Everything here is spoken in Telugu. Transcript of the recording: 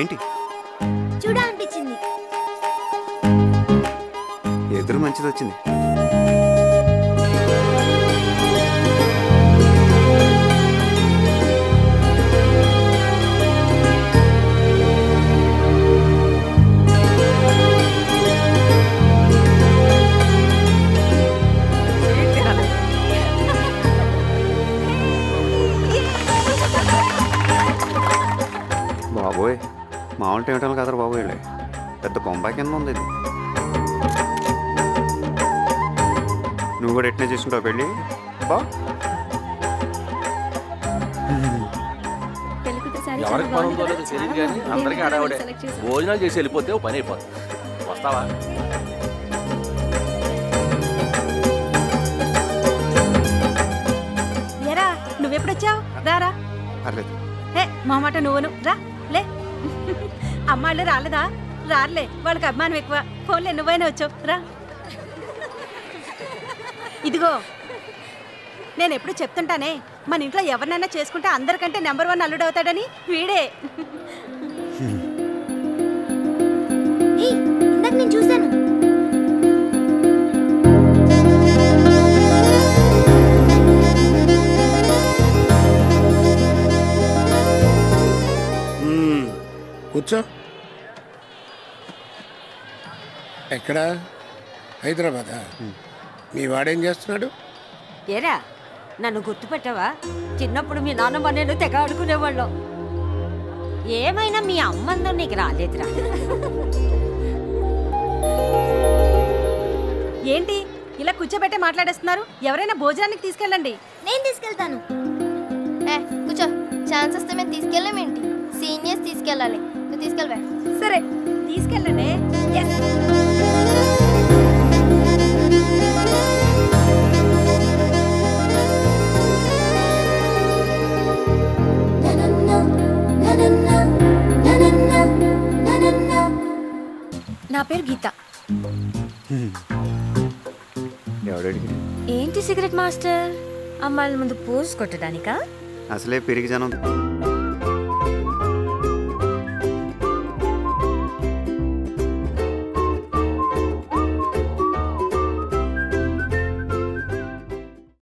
ఏంటి చూడాలనిపించింది. ఎదురు మంచిది వచ్చింది. బాబోయ్ మామూలు టైంటాలు కదరా బాబు వెళ్ళి పెద్ద బొంబాయి కింద ఉంది ఇది. నువ్వు కూడా ఎట్నే చేసుకుంటావు పెళ్ళి బా? ఎవరికి పని ఉందో లేదో తెలియదు కానీ అందరికీ ఆడవాడే. భోజనాలు చేసి వెళ్ళిపోతే పని అయిపోతుంది. వస్తావా? ఎరా నువ్వెప్పుడొచ్చావు? రారా. పర్లేదు. మా మాట నువ్వును రా. లే అమ్మాళ్ళు రాలేదా? రాలే, వాళ్ళకి అభిమానం ఎక్కువ. ఫోన్లే నువ్వైనా వచ్చావు రా. ఇదిగో నేను ఎప్పుడు చెప్తుంటానే, మన ఇంట్లో ఎవరినైనా చేసుకుంటే అందరికంటే నెంబర్ 1 అల్లుడు అవుతాడని. వీడే. ఇందాక నేను చూశాను. కూర్చో. ఎక్కడా? హైదరాబాదా? మీ వాడేం చేస్తున్నాడు? ఏరా నన్ను గుర్తుపెట్టావా? చిన్నప్పుడు మీ నాన్నమ్మ నేను తెగ ఆడుకునేవాళ్ళం. ఏమైనా మీ అమ్మందో నీకు రాలేదురా. ఏంటి ఇలా కూర్చోబెట్టే మాట్లాడేస్తున్నారు? ఎవరైనా భోజనానికి తీసుకెళ్ళండి. నేను తీసుకెళ్తాను. కూర్చో. ఛాన్స్ వస్తే మేము తీసుకెళ్ళామేంటి? సీనియర్స్ తీసుకెళ్ళాలి. నువ్వు తీసుకెళ్ళవా? సరే తీసుకెళ్ళండి. నా పేరు గీత. ఏంటి సిగరెట్ మాస్టర్? అమ్మాయిల ముందు పోజ్ కొట్టడానికా? అసలే పెరిగి జనం